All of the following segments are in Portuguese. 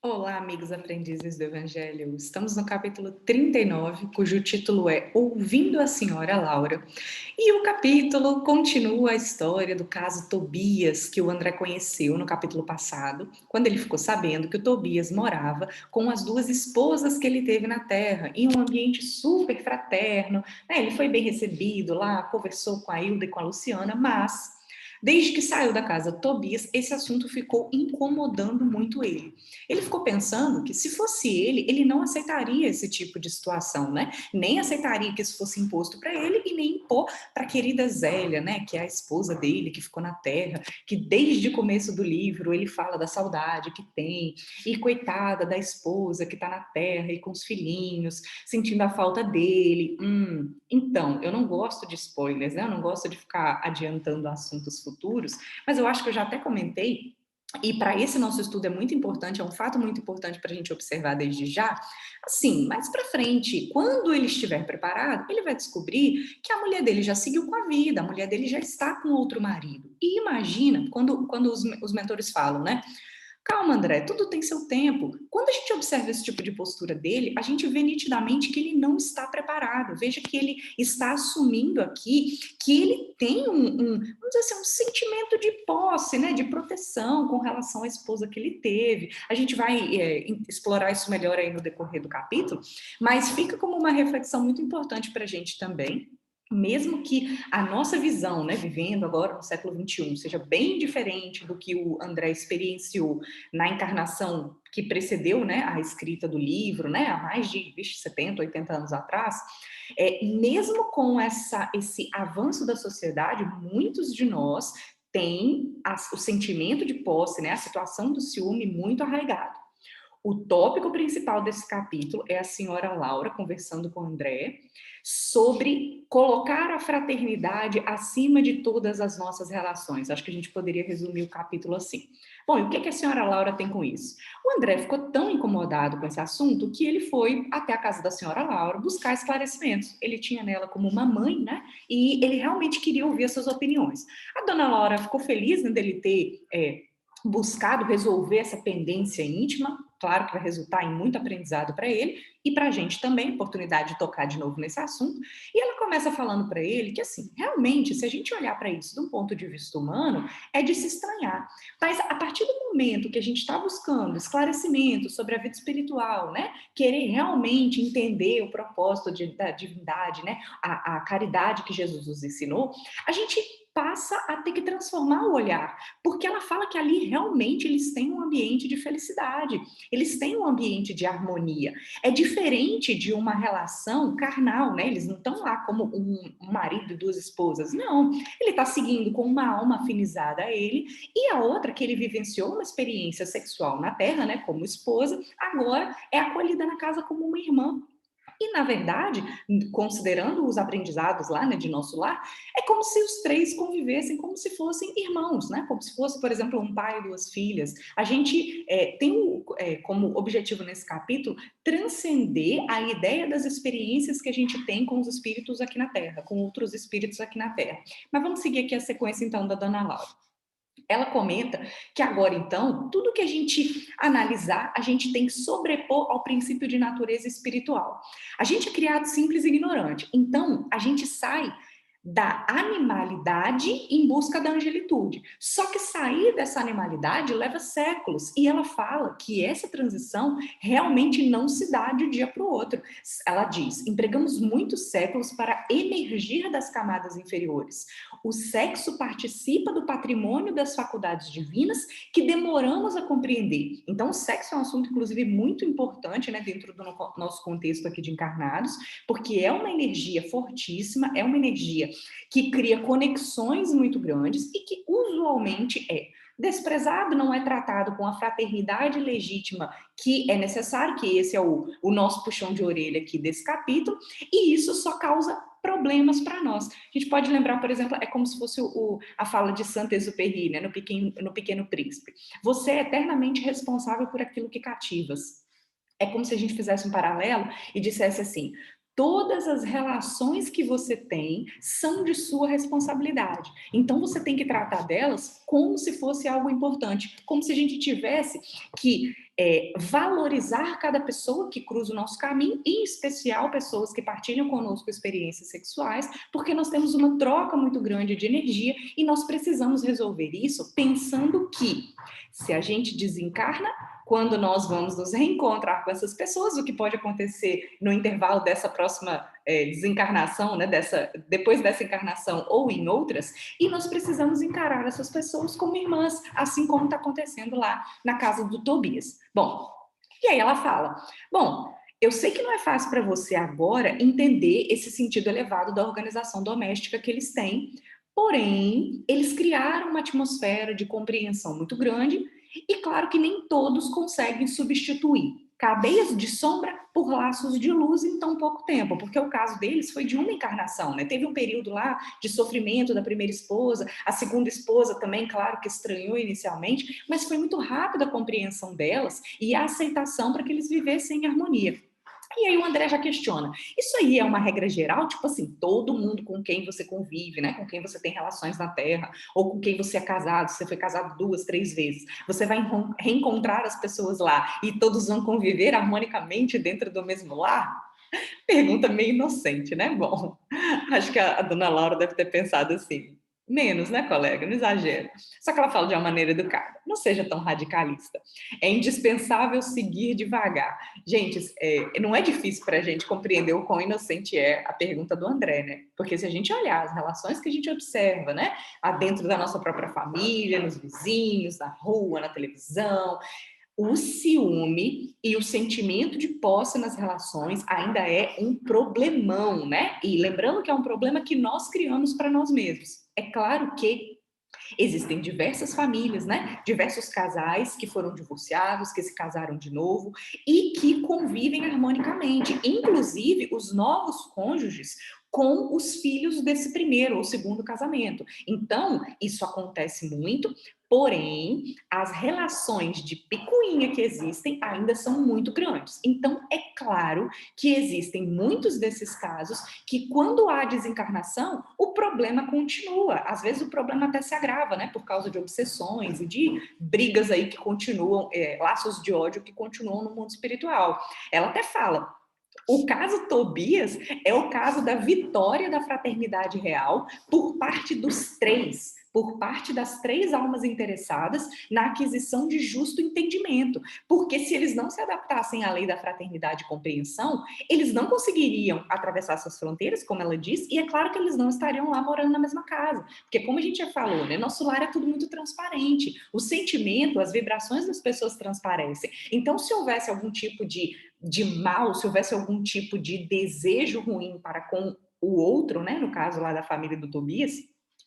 Olá, amigos aprendizes do Evangelho. Estamos no capítulo 39, cujo título é Ouvindo a Senhora Laura. E o capítulo continua a história do caso Tobias, que o André conheceu no capítulo passado, quando ele ficou sabendo que o Tobias morava com as duas esposas que ele teve na Terra, em um ambiente super fraterno, né? Ele foi bem recebido lá, conversou com a Hilda e com a Luciana, mas desde que saiu da casa Tobias, esse assunto ficou incomodando muito ele. Ele ficou pensando que se fosse ele não aceitaria esse tipo de situação, né? Nem aceitaria que isso fosse imposto para ele e nem impor para a querida Zélia, né? Que é a esposa dele, que ficou na terra, que desde o começo do livro ele fala da saudade que tem, e coitada da esposa que está na terra e com os filhinhos, sentindo a falta dele. Então, eu não gosto de spoilers, né? Eu não gosto de ficar adiantando assuntos futuros, mas eu acho que eu já até comentei e para esse nosso estudo é muito importante, é um fato muito importante para a gente observar desde já. Assim, mais para frente, quando ele estiver preparado, ele vai descobrir que a mulher dele já seguiu com a vida, a mulher dele já está com outro marido. E imagina, quando os mentores falam, né? Calma, André, tudo tem seu tempo. Quando a gente observa esse tipo de postura dele, a gente vê nitidamente que ele não está preparado. Veja que ele está assumindo aqui que ele tem vamos dizer assim, um sentimento de posse, né, de proteção com relação à esposa que ele teve. A gente vai explorar isso melhor aí no decorrer do capítulo, mas fica como uma reflexão muito importante para a gente também. Mesmo que a nossa visão, né, vivendo agora no século XXI, seja bem diferente do que o André experienciou na encarnação que precedeu, né, a escrita do livro, né, há mais de 70, 80 anos atrás, mesmo com esse avanço da sociedade, muitos de nós têm o sentimento de posse, né, a situação do ciúme muito arraigado. O tópico principal desse capítulo é a senhora Laura conversando com o André sobre colocar a fraternidade acima de todas as nossas relações. Acho que a gente poderia resumir o capítulo assim. Bom, e o que a senhora Laura tem com isso? O André ficou tão incomodado com esse assunto que ele foi até a casa da senhora Laura buscar esclarecimentos. Ele tinha nela como uma mãe, né? E ele realmente queria ouvir as suas opiniões. A dona Laura ficou feliz, né, dele ter buscado resolver essa pendência íntima, claro que vai resultar em muito aprendizado para ele e para a gente também, oportunidade de tocar de novo nesse assunto. E ela começa falando para ele que, assim, realmente, se a gente olhar para isso de um ponto de vista humano, é de se estranhar. Mas a partir do momento que a gente está buscando esclarecimento sobre a vida espiritual, né, querer realmente entender o propósito da divindade, né, a caridade que Jesus nos ensinou, a gente passa a ter que transformar o olhar, porque ela fala que ali realmente eles têm um ambiente de felicidade, eles têm um ambiente de harmonia. É diferente de uma relação carnal, né? Eles não estão lá como um marido e duas esposas, não. Ele está seguindo com uma alma afinizada a ele e a outra que ele vivenciou uma experiência sexual na Terra, né, como esposa, agora é acolhida na casa como uma irmã. E, na verdade, considerando os aprendizados lá, né, de nosso lar, é como se os três convivessem como se fossem irmãos, né? Como se fosse, por exemplo, um pai e duas filhas. A gente tem como objetivo nesse capítulo transcender a ideia das experiências que a gente tem com os espíritos aqui na Terra, com outros espíritos aqui na Terra. Mas vamos seguir aqui a sequência, então, da Dona Laura. Ela comenta que agora, então, tudo que a gente analisar, a gente tem que sobrepor ao princípio de natureza espiritual. A gente é criado simples e ignorante, então a gente sai da animalidade em busca da angelitude. Só que sair dessa animalidade leva séculos. E ela fala que essa transição realmente não se dá de um dia para o outro. Ela diz: empregamos muitos séculos para emergir das camadas inferiores. O sexo participa do patrimônio das faculdades divinas que demoramos a compreender. Então, o sexo é um assunto, inclusive, muito importante, né, dentro do nosso contexto aqui de encarnados, porque é uma energia fortíssima, é uma energia que cria conexões muito grandes e que usualmente é desprezado, não é tratado com a fraternidade legítima que é necessário, que esse é o nosso puxão de orelha aqui desse capítulo, e isso só causa problemas para nós. A gente pode lembrar, por exemplo, é como se fosse a fala de Saint-Exupéry, né, no Pequeno Príncipe. Você é eternamente responsável por aquilo que cativas. É como se a gente fizesse um paralelo e dissesse assim: todas as relações que você tem são de sua responsabilidade. Então você tem que tratar delas como se fosse algo importante, como se a gente tivesse que valorizar cada pessoa que cruza o nosso caminho, em especial pessoas que partilham conosco experiências sexuais, porque nós temos uma troca muito grande de energia e nós precisamos resolver isso pensando que se a gente desencarna, quando nós vamos nos reencontrar com essas pessoas, o que pode acontecer no intervalo dessa próxima desencarnação, né, depois dessa encarnação ou em outras, e nós precisamos encarar essas pessoas como irmãs, assim como está acontecendo lá na casa do Tobias. Bom, e aí ela fala, bom, eu sei que não é fácil para você agora entender esse sentido elevado da organização doméstica que eles têm, porém, eles criaram uma atmosfera de compreensão muito grande e claro que nem todos conseguem substituir cadeias de sombra por laços de luz em tão pouco tempo, porque o caso deles foi de uma encarnação, né? Teve um período lá de sofrimento da primeira esposa, a segunda esposa também, claro que estranhou inicialmente, mas foi muito rápida a compreensão delas e a aceitação para que eles vivessem em harmonia. E aí o André já questiona, isso aí é uma regra geral? Tipo assim, todo mundo com quem você convive, né? Com quem você tem relações na Terra, ou com quem você é casado, você foi casado 2, 3 vezes, você vai reencontrar as pessoas lá e todos vão conviver harmonicamente dentro do mesmo lar? Pergunta meio inocente, né? Bom, acho que a dona Laura deve ter pensado assim, menos, né, colega? Não exagero. Só que ela fala de uma maneira educada. Não seja tão radicalista. É indispensável seguir devagar. Gente, não é difícil para a gente compreender o quão inocente é a pergunta do André, né? Porque se a gente olhar as relações que a gente observa, né? Dentro da nossa própria família, nos vizinhos, na rua, na televisão, o ciúme e o sentimento de posse nas relações ainda é um problemão, né? E lembrando que é um problema que nós criamos para nós mesmos. É claro que existem diversas famílias, né? Diversos casais que foram divorciados, que se casaram de novo e que convivem harmonicamente, inclusive os novos cônjuges com os filhos desse primeiro ou segundo casamento. Então, isso acontece muito, porém, as relações de picuinha que existem ainda são muito grandes. Então, é claro que existem muitos desses casos que, quando há desencarnação, o problema continua. Às vezes, o problema até se agrava, né? Por causa de obsessões e de brigas aí que continuam, laços de ódio que continuam no mundo espiritual. Ela até fala. O caso Tobias é o caso da vitória da fraternidade real por parte dos três, por parte das três almas interessadas na aquisição de justo entendimento. Porque se eles não se adaptassem à lei da fraternidade e compreensão, eles não conseguiriam atravessar essas fronteiras, como ela diz, e é claro que eles não estariam lá morando na mesma casa. Porque como a gente já falou, né, nosso lar é tudo muito transparente. O sentimento, as vibrações das pessoas transparecem. Então, se houvesse algum tipo de mal, se houvesse algum tipo de desejo ruim para com o outro, né, no caso lá da família do Tobias,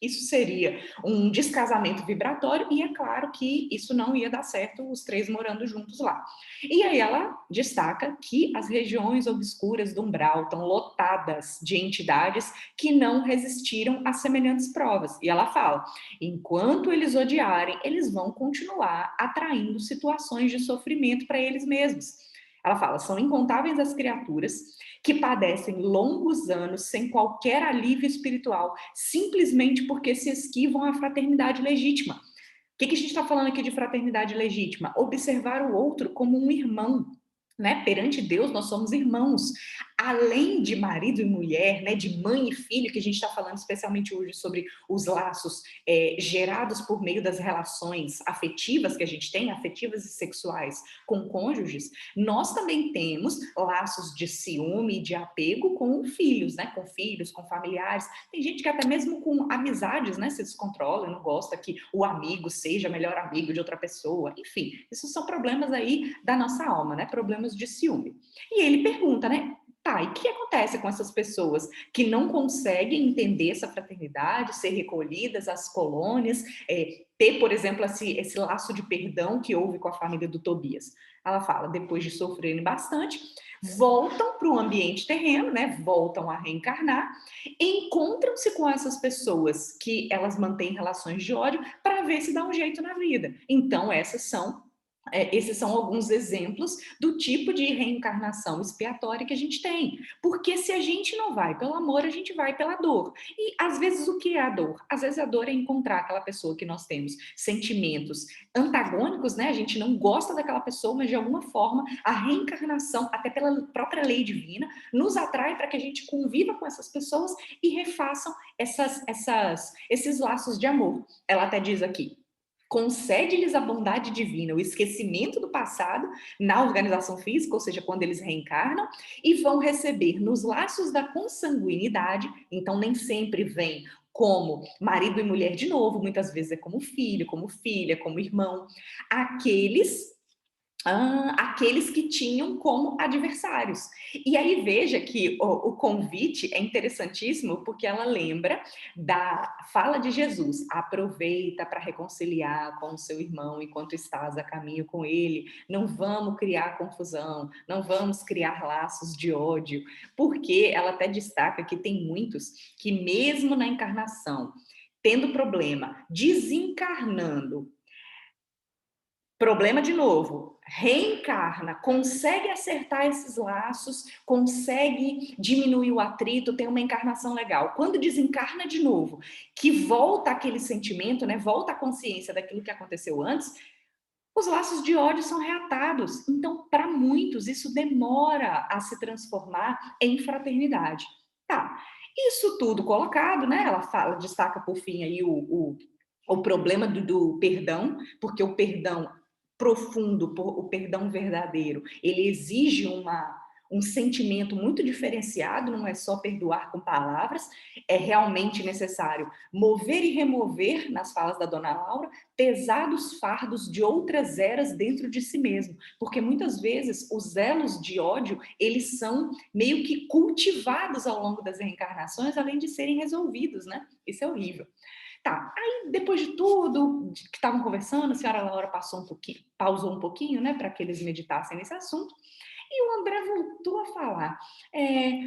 isso seria um descasamento vibratório e é claro que isso não ia dar certo os três morando juntos lá. E aí ela destaca que as regiões obscuras do umbral estão lotadas de entidades que não resistiram a semelhantes provas. E ela fala, enquanto eles odiarem, eles vão continuar atraindo situações de sofrimento para eles mesmos. Ela fala, são incontáveis as criaturas que padecem longos anos sem qualquer alívio espiritual, simplesmente porque se esquivam à fraternidade legítima. O que a gente está falando aqui de fraternidade legítima? Observar o outro como um irmão. Né? Perante Deus, nós somos irmãos. Além de marido e mulher, né? De mãe e filho, que a gente está falando especialmente hoje sobre os laços gerados por meio das relações afetivas que a gente tem, afetivas e sexuais com cônjuges, nós também temos laços de ciúme e de apego com filhos, né? Com filhos, com familiares. Tem gente que até mesmo com amizades, né? Se descontrola, não gosta que o amigo seja melhor amigo de outra pessoa. Enfim, isso são problemas aí da nossa alma, né? Problemas de ciúme. E ele pergunta, né? Tá, e o que acontece com essas pessoas que não conseguem entender essa fraternidade, ser recolhidas às colônias, ter, por exemplo, esse laço de perdão que houve com a família do Tobias? Ela fala, depois de sofrerem bastante, voltam para o ambiente terreno, né? Voltam a reencarnar, encontram-se com essas pessoas que elas mantêm relações de ódio para ver se dá um jeito na vida. Então, essas são Esses são alguns exemplos do tipo de reencarnação expiatória que a gente tem. Porque se a gente não vai pelo amor, a gente vai pela dor. E às vezes o que é a dor? Às vezes a dor é encontrar aquela pessoa que nós temos sentimentos antagônicos, né? A gente não gosta daquela pessoa, mas de alguma forma a reencarnação, até pela própria lei divina, nos atrai para que a gente conviva com essas pessoas e refaçam esses laços de amor. Ela até diz aqui: concede-lhes a bondade divina, o esquecimento do passado na organização física, ou seja, quando eles reencarnam, e vão receber nos laços da consanguinidade, então nem sempre vem como marido e mulher de novo, muitas vezes é como filho, como filha, como irmão, aqueles que tinham como adversários. E aí veja que o convite é interessantíssimo porque ela lembra da fala de Jesus: aproveita para reconciliar com o seu irmão enquanto estás a caminho com ele, não vamos criar confusão, não vamos criar laços de ódio, porque ela até destaca que tem muitos que mesmo na encarnação, tendo problema, desencarnando, problema de novo, reencarna, consegue acertar esses laços, consegue diminuir o atrito, tem uma encarnação legal. Quando desencarna de novo, que volta aquele sentimento, né? Volta a consciência daquilo que aconteceu antes, os laços de ódio são reatados. Então, para muitos, isso demora a se transformar em fraternidade. Tá. Isso tudo colocado, né? Ela fala, destaca por fim aí o problema do perdão, porque o perdão profundo, o perdão verdadeiro, ele exige um sentimento muito diferenciado, não é só perdoar com palavras, é realmente necessário mover e remover, nas falas da dona Laura, pesados fardos de outras eras dentro de si mesmo, porque muitas vezes os elos de ódio, eles são meio que cultivados ao longo das reencarnações, além de serem resolvidos, né? Isso é horrível. Tá, aí depois de tudo que estavam conversando, a senhora Laura passou um pouquinho, pausou um pouquinho, né, para que eles meditassem nesse assunto, e o André voltou a falar,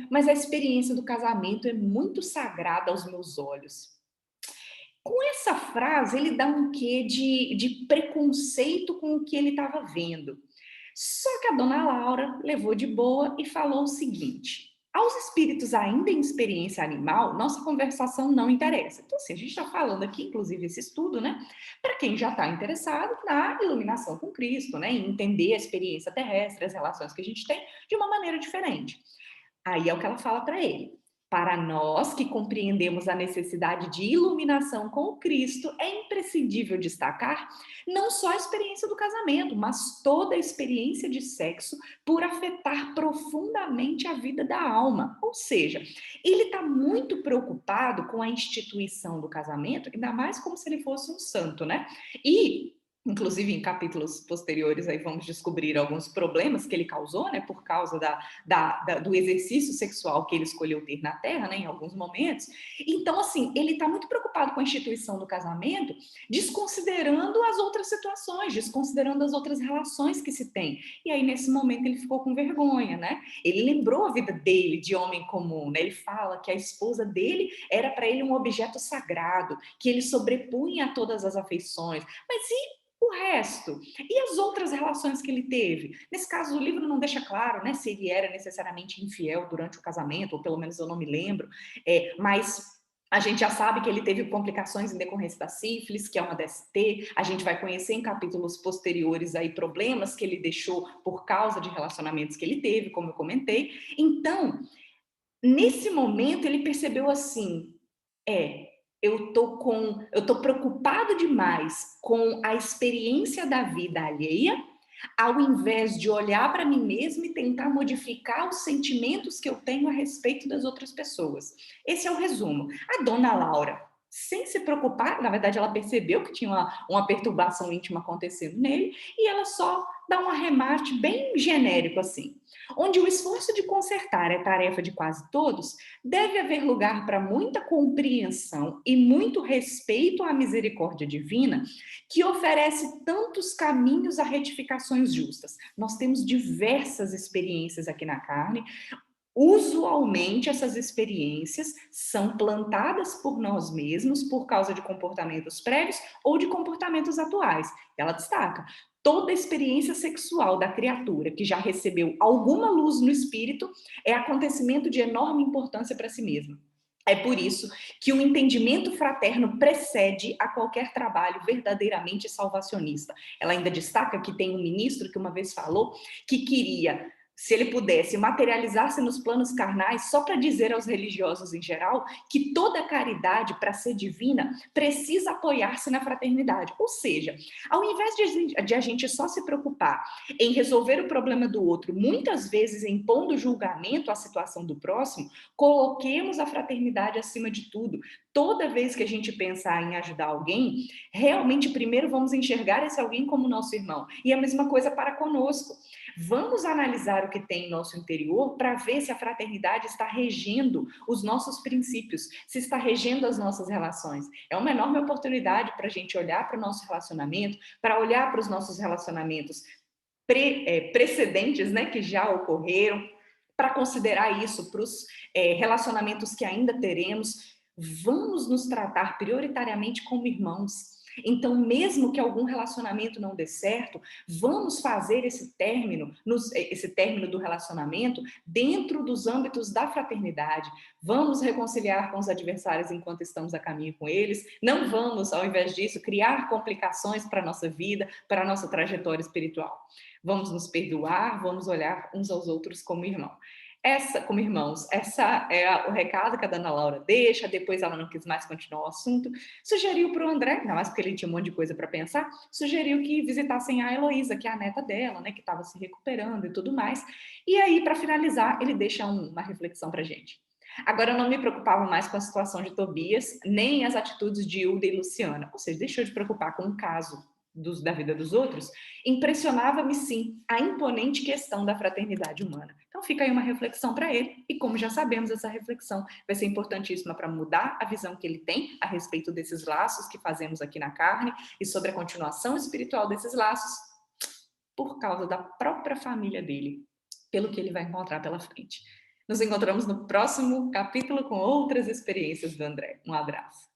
mas a experiência do casamento é muito sagrada aos meus olhos. Com essa frase, ele dá um quê de preconceito com o que ele estava vendo. Só que a dona Laura levou de boa e falou o seguinte: aos espíritos ainda em experiência animal, nossa conversação não interessa. Então, assim, a gente está falando aqui, inclusive, esse estudo, né? Para quem já está interessado na iluminação com Cristo, né? Em entender a experiência terrestre, as relações que a gente tem de uma maneira diferente. Aí é o que ela fala para ele. Para nós que compreendemos a necessidade de iluminação com o Cristo, é imprescindível destacar não só a experiência do casamento, mas toda a experiência de sexo por afetar profundamente a vida da alma. Ou seja, ele está muito preocupado com a instituição do casamento, ainda mais como se ele fosse um santo, né? E inclusive em capítulos posteriores aí vamos descobrir alguns problemas que ele causou, né, por causa do exercício sexual que ele escolheu ter na Terra, né, em alguns momentos. Então, assim, ele está muito preocupado com a instituição do casamento, desconsiderando as outras situações, desconsiderando as outras relações que se tem. E aí, nesse momento, ele ficou com vergonha, né? Ele lembrou a vida dele de homem comum, né? Ele fala que a esposa dele era para ele um objeto sagrado, que ele sobrepunha a todas as afeições. Mas e o resto? E as outras relações que ele teve? Nesse caso, o livro não deixa claro, né, se ele era necessariamente infiel durante o casamento, ou pelo menos eu não me lembro, mas a gente já sabe que ele teve complicações em decorrência da sífilis, que é uma DST. A gente vai conhecer em capítulos posteriores aí problemas que ele deixou por causa de relacionamentos que ele teve, como eu comentei. Então, nesse momento, ele percebeu assim: eu tô preocupado demais com a experiência da vida alheia, ao invés de olhar para mim mesmo e tentar modificar os sentimentos que eu tenho a respeito das outras pessoas. Esse é o resumo. A dona Laura, sem se preocupar, na verdade ela percebeu que tinha uma perturbação íntima acontecendo nele e ela só dá um arremate bem genérico assim. Onde o esforço de consertar é tarefa de quase todos, deve haver lugar para muita compreensão e muito respeito à misericórdia divina, que oferece tantos caminhos a retificações justas. Nós temos diversas experiências aqui na carne. Usualmente, essas experiências são plantadas por nós mesmos por causa de comportamentos prévios ou de comportamentos atuais. Ela destaca: toda experiência sexual da criatura que já recebeu alguma luz no espírito é acontecimento de enorme importância para si mesma. É por isso que o entendimento fraterno precede a qualquer trabalho verdadeiramente salvacionista. Ela ainda destaca que tem um ministro que uma vez falou que queria, se ele pudesse, materializar-se nos planos carnais só para dizer aos religiosos em geral que toda caridade, para ser divina, precisa apoiar-se na fraternidade. Ou seja, ao invés de a gente só se preocupar em resolver o problema do outro, muitas vezes impondo julgamento à situação do próximo, coloquemos a fraternidade acima de tudo. Toda vez que a gente pensar em ajudar alguém, realmente primeiro vamos enxergar esse alguém como nosso irmão. E a mesma coisa para conosco. Vamos analisar o que tem em nosso interior para ver se a fraternidade está regendo os nossos princípios, se está regendo as nossas relações. É uma enorme oportunidade para a gente olhar para o nosso relacionamento, para olhar para os nossos relacionamentos precedentes, né, que já ocorreram, para considerar isso para os relacionamentos que ainda teremos. Vamos nos tratar prioritariamente como irmãos. Então, mesmo que algum relacionamento não dê certo, vamos fazer esse término do relacionamento dentro dos âmbitos da fraternidade. Vamos reconciliar com os adversários enquanto estamos a caminho com eles. Não vamos, ao invés disso, criar complicações para a nossa vida, para a nossa trajetória espiritual. Vamos nos perdoar, vamos olhar uns aos outros como irmãos. Como irmãos, essa é o recado que a dona Laura deixa. Depois ela não quis mais continuar o assunto. Sugeriu para o André, ainda mais porque ele tinha um monte de coisa para pensar, sugeriu que visitassem a Heloísa, que é a neta dela, né, que estava se recuperando e tudo mais. E aí, para finalizar, ele deixa uma reflexão para a gente. Agora, eu não me preocupava mais com a situação de Tobias, nem as atitudes de Hilda e Luciana. Ou seja, deixou de preocupar com o caso da vida dos outros. Impressionava-me, sim, a imponente questão da fraternidade humana. Então fica aí uma reflexão para ele, e como já sabemos, essa reflexão vai ser importantíssima para mudar a visão que ele tem a respeito desses laços que fazemos aqui na carne e sobre a continuação espiritual desses laços por causa da própria família dele, pelo que ele vai encontrar pela frente. Nos encontramos no próximo capítulo com outras experiências do André. Um abraço.